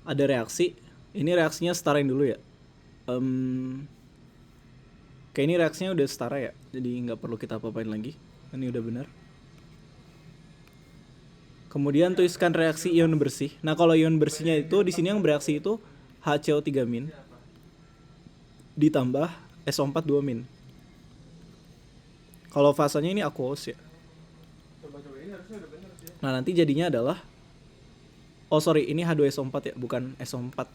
ada reaksi. Ini reaksinya setarain dulu ya. Kayak ini reaksinya udah setara ya, jadi nggak perlu kita apa-apain lagi. Ini udah benar. Kemudian tuliskan reaksi ion bersih. Nah kalau ion bersihnya itu di sini yang bereaksi itu HCO3- ditambah SO4 2-. Kalau fasanya ini aqueous ya. Nah nanti jadinya adalah, oh sorry, ini H2SO4 ya, bukan SO4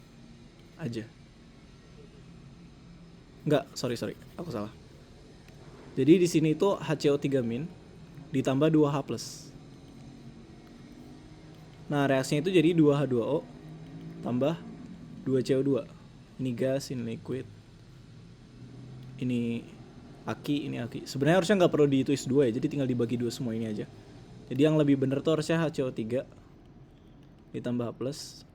aja. Enggak, sorry, aku salah. Jadi di sini itu HCO3- ditambah 2H+. Nah reaksinya itu jadi 2H2O tambah 2CO2. Ini gas, ini liquid. Ini aki, ini aki. Sebenarnya harusnya nggak perlu ditulis 2 ya, jadi tinggal dibagi 2 semua ini aja. Jadi yang lebih bener tuh harusnya HCO3 ditambah H+,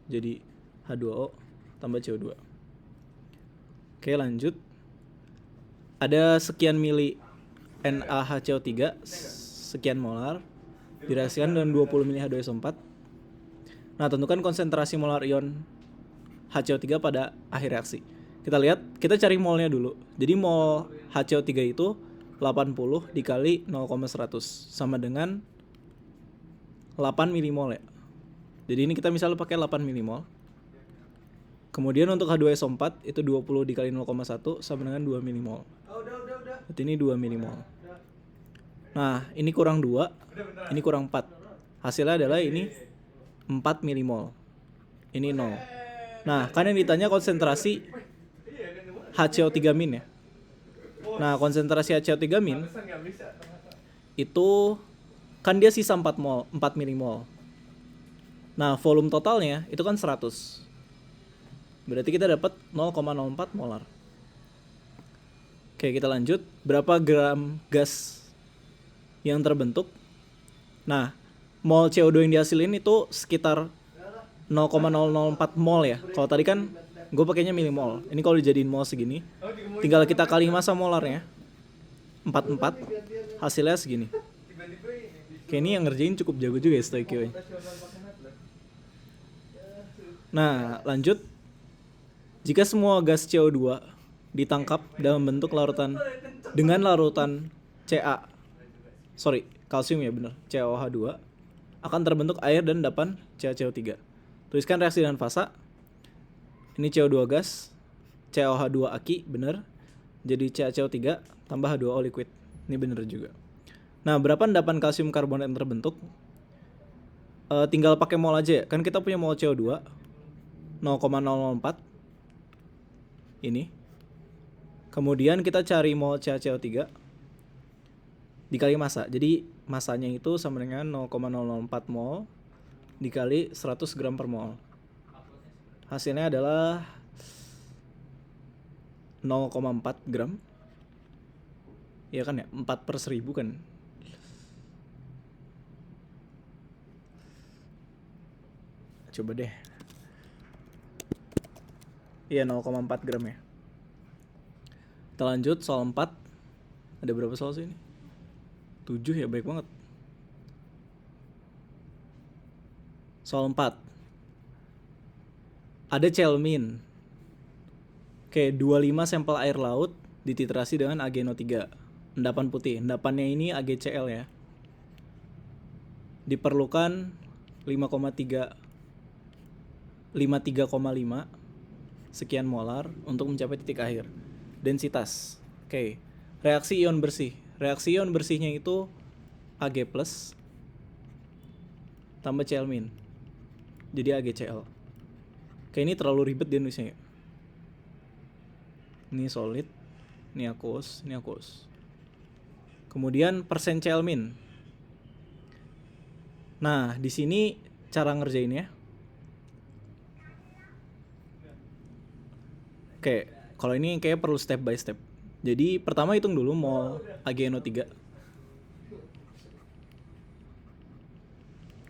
jadi H2O tambah CO2. Oke lanjut. Ada sekian mili NaHCO3, sekian molar, direaksikan dengan 20 mili H2SO4. Nah tentukan konsentrasi molar ion HCO3 pada akhir reaksi. Kita lihat, kita cari molnya dulu. Jadi mol HCO3 itu 80 dikali 0,100 sama dengan 8 milimol ya. Jadi ini kita misalnya pakai 8 milimol. Kemudian untuk H2SO4 itu 20 dikali 0,1 sama dengan 2 milimol. Berarti ini 2 milimol. Nah, ini kurang 2, ini kurang 4. Hasilnya adalah ini 4 milimol. Ini 0. Nah, kan yang ditanya konsentrasi HCO3- ya. Nah, konsentrasi HCO3- itu kan dia sisa 4 milimol. Nah, volume totalnya itu kan 100. Berarti kita dapat 0,04 molar. Oke, kita lanjut. Berapa gram gas yang terbentuk? Nah, mol CO2 yang dihasilin itu sekitar 0,004 mol ya. Kalau tadi kan gue pakainya milimol. Ini kalau dijadiin mol segini, tinggal kita kali massa molarnya 44, hasilnya segini. Oke, ini yang ngerjain cukup jago juga ya Stoikio. Nah, lanjut. Jika semua gas CO2 ditangkap dalam bentuk larutan dengan larutan kalsium ya benar, CaOH2, akan terbentuk air dan endapan CaCO3. Tuliskan reaksi dan fasa. Ini CO2 gas, CaOH2 aki, benar. Jadi CaCO3 tambah H2O liquid. Ini benar juga. Nah, berapa endapan kalsium karbonat yang terbentuk? Tinggal pakai mol aja ya. Kan kita punya mol CO2 0,004. Ini. Kemudian kita cari mol CaCO3 dikali massa. Jadi massanya itu sama dengan 0,004 mol dikali 100 gram per mol. Hasilnya adalah 0,4 gram. Iya kan ya, 4/1000 kan. Coba deh. Iya 0,4 gram ya. Kita lanjut soal 4. Ada berapa soal sih ini? 7 ya, baik banget. Soal 4. Ada celmin. Oke, 25 sampel air laut dititrasi dengan AgNO3. Endapan putih. Endapannya ini AgCl ya. Diperlukan 53,5 sekian molar untuk mencapai titik akhir. Densitas. Oke. Reaksi ion bersih. Reaksi ion bersihnya itu Ag+ tambah celmin. Jadi AgCl. Oke, ini terlalu ribet dia nulisnya ya. Ini solid, ini aqueous, ini aqueous. Kemudian persen celmin. Nah, di sini cara ngerjainnya. Oke, kalau ini kayak perlu step by step. Jadi pertama hitung dulu mol AgNO3.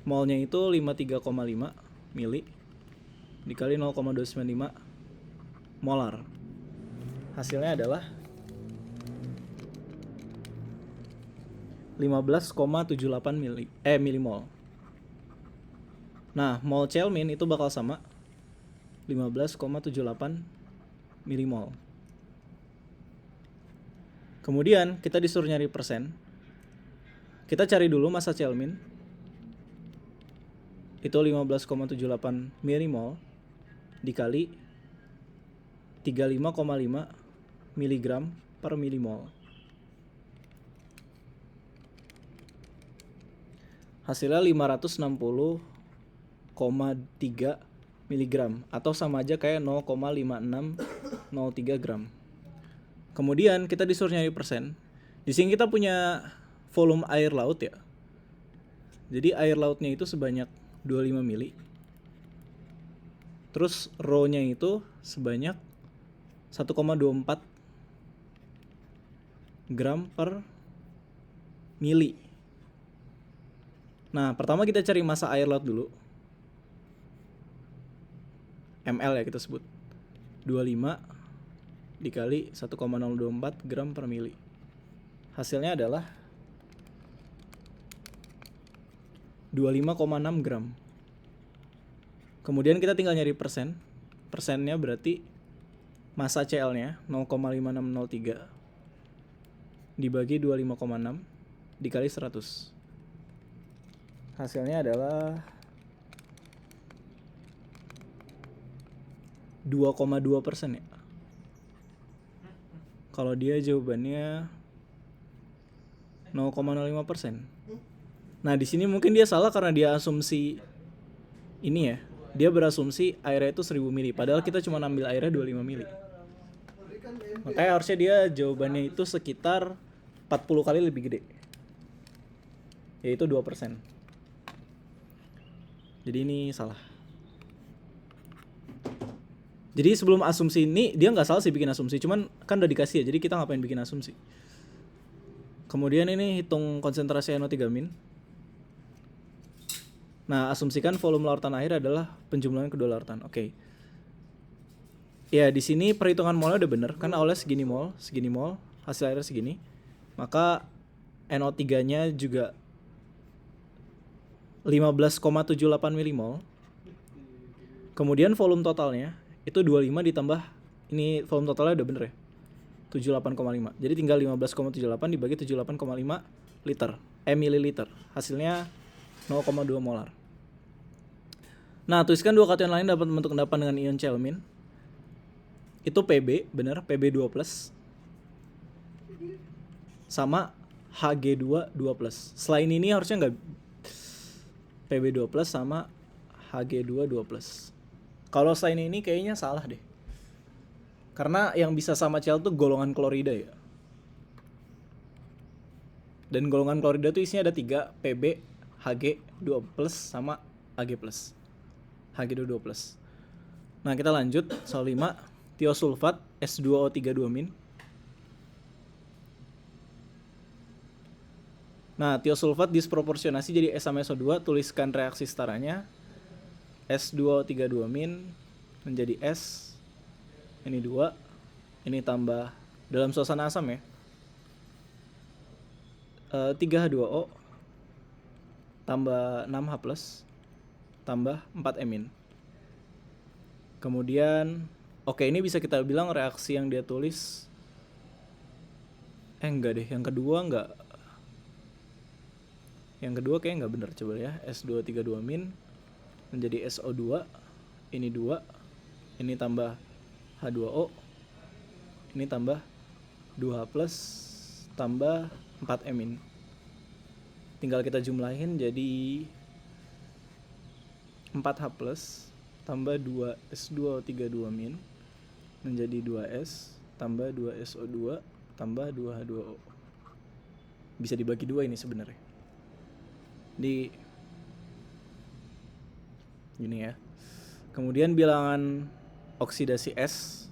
Molnya itu 53,5 mili dikali 0,295 molar. Hasilnya adalah 15,78 milimol. Nah, mol Cl- itu bakal sama 15,78 milimol. Kemudian kita disuruh nyari persen. Kita cari dulu massa Cl- itu 15,78 milimol dikali 35,5 miligram per milimol. Hasilnya 560,3 miligram atau sama aja kayak 0,5603 gram. Kemudian kita disuruh nyari persen. Di sini kita punya volume air laut ya. Jadi air lautnya itu sebanyak 25 mili. Terus rho-nya itu sebanyak 1,24 gram per mili. Nah, pertama kita cari massa air laut dulu. ml ya kita sebut. 25 dikali 1,024 gram per mili. Hasilnya adalah 25,6 gram. Kemudian kita tinggal nyari persen. Persennya berarti massa Cl-nya 0,5603 dibagi 25,6 dikali 100. Hasilnya adalah 2,2% ya. Kalau dia jawabannya 0,05%. Nah, di sini mungkin dia salah karena dia asumsi ini ya. Dia berasumsi airnya itu 1000 mili, padahal kita cuma ambil airnya 25 mili. Makanya harusnya dia jawabannya itu sekitar 40 kali lebih gede. Yaitu 2%. Jadi ini salah. Jadi sebelum asumsi ini dia nggak salah sih bikin asumsi, cuman kan udah dikasih ya, jadi kita ngapain bikin asumsi. Kemudian ini hitung konsentrasi NO3-. Nah, asumsikan volume lautan air adalah penjumlahan kedua lautan. Oke. Ya, di sini perhitungan molnya udah bener, kan awalnya segini mol, hasil airnya segini. Maka NO3-nya juga 15,78 milimol. Kemudian volume totalnya itu 25 ditambah, ini volume totalnya udah bener ya, 78,5. Jadi tinggal 15,78 dibagi 78,5 liter, mililiter. Hasilnya 0,2 molar. Nah, tuliskan dua kation lain dapat membentuk endapan dengan ion Cl-. Itu Pb, bener, Pb2+, sama Hg2 2+. Selain ini harusnya nggak, Pb2+ sama Hg2 2+. Kalau selain ini kayaknya salah deh. Karena yang bisa sama Cl tuh golongan klorida ya. Dan golongan klorida tuh isinya ada 3, Pb, Hg2+ sama Ag+. Hg2 2+. Nah, kita lanjut soal 5. Tiosulfat S2O32-. Nah, tiosulfat disproporsionasi jadi S sama SO2. Tuliskan reaksi setaranya. S2O32- menjadi S. Ini 2. Ini tambah dalam suasana asam ya. 3H2O tambah 6H+, tambah 4-emin. Kemudian, oke, ini bisa kita bilang reaksi yang dia tulis. Enggak deh, yang kedua enggak. Yang kedua kayaknya enggak benar, coba ya. S2O32- menjadi SO2. Ini 2. Ini tambah H2O. Ini tambah 2H+, tambah 4-emin. Tinggal kita jumlahin jadi 4H+ tambah 2S2O32- menjadi 2S tambah 2SO2 tambah 2H2O. Bisa dibagi 2 ini sebenarnya. Di ini ya. Kemudian bilangan oksidasi S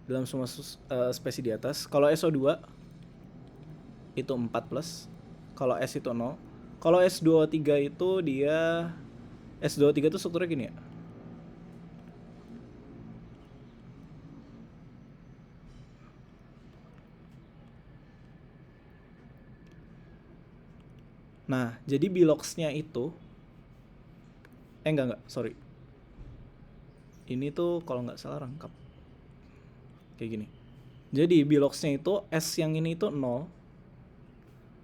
dalam semua spesies di atas. Kalau SO2 itu 4+, kalau S itu 0. Kalau S2O3 itu dia, S2O3 itu strukturnya gini ya. Nah, jadi biloxnya itu Enggak, sorry. Ini tuh kalau nggak salah rangkap kayak gini. Jadi biloxnya itu S yang ini itu 0.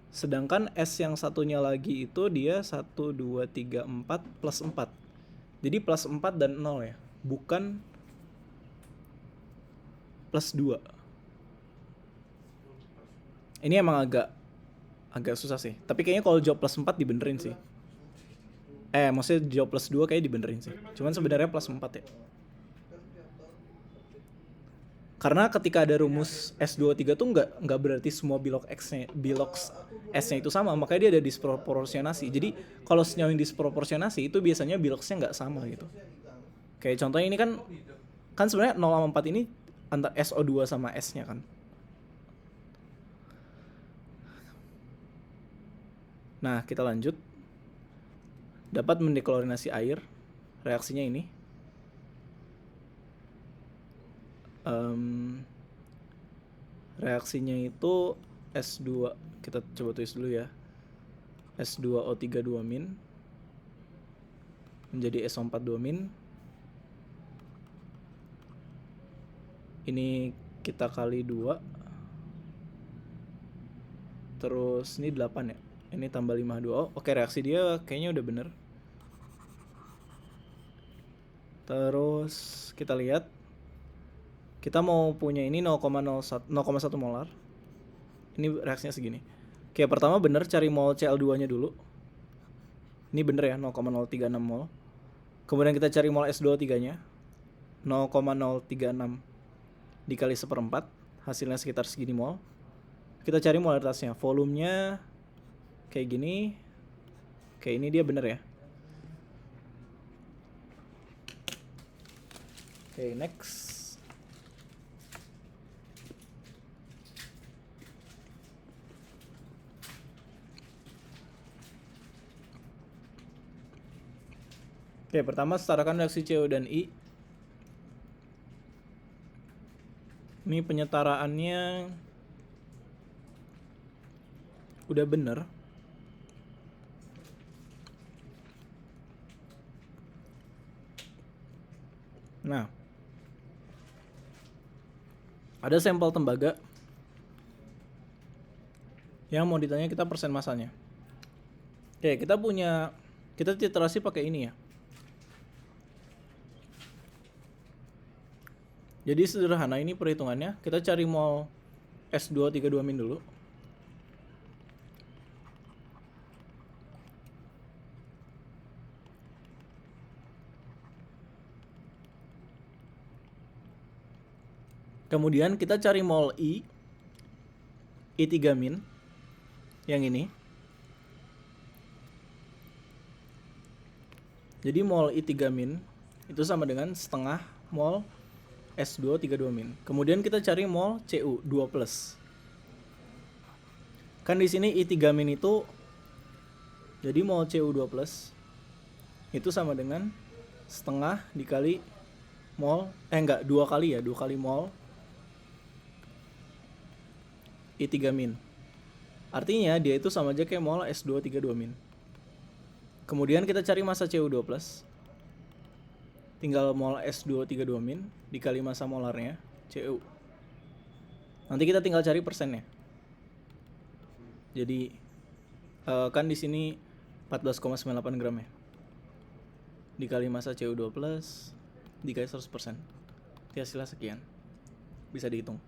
Sedangkan S yang satunya lagi itu dia 1, 2, 3, 4 plus 4. Jadi plus 4 dan 0 ya. Bukan plus 2. Ini emang agak susah sih. Tapi kayaknya kalau jawab plus 4 dibenerin sih. Maksudnya jawab plus 2 kayaknya dibenerin sih. Cuman sebenarnya plus 4 ya. Karena ketika ada rumus S23 tuh nggak berarti semua bilox S-nya itu sama, makanya dia ada disproporsionasi. Jadi kalau senyawa yang disproporsionasi itu biasanya biloxnya nggak sama gitu. Kayak contohnya ini kan sebenarnya 0 sama 4 ini antara SO2 sama S-nya kan. Nah, kita lanjut. Dapat mendeklorinasi air, reaksinya ini. Reaksinya itu S2, kita coba tulis dulu ya. S2O3 2- menjadi SO4 2-. Ini kita kali 2. Terus ini 8 ya. Ini tambah 5 2O. Oke, reaksi dia kayaknya udah bener. Terus kita lihat. Kita mau punya ini 0,1 molar. Ini reaksinya segini. Oke, pertama bener cari mol Cl2-nya dulu. Ini bener ya, 0,036 mol. Kemudian kita cari mol S23-nya. 0,036 dikali 1/4. Hasilnya sekitar segini mol. Kita cari molaritasnya. Volumenya kayak gini. Kayak ini dia bener ya. Oke, next. Oke, pertama setarakan reaksi CO dan I. Ini penyetaraannya udah bener. Nah, ada sampel tembaga yang mau ditanya kita persen masanya. Oke, kita titrasi pakai ini ya. Jadi sederhana ini perhitungannya. Kita cari mol S232- dulu. Kemudian kita cari mol I3- yang ini. Jadi mol I3- itu sama dengan setengah mol S232-. Kemudian kita cari mol Cu 2+. Kan di sini I3- itu jadi mol Cu 2+ itu sama dengan setengah dikali mol 2 kali ya, 2 kali mol I3-. Artinya dia itu sama aja kayak mol S232-. Kemudian kita cari massa Cu 2+. Tinggal mol S232- dikali massa molarnya Cu. Nanti kita tinggal cari persennya. Jadi kan di sini 14,98 gram ya. Dikali massa Cu 2+ dikali 100%. Hasilnya sekian. Bisa dihitung.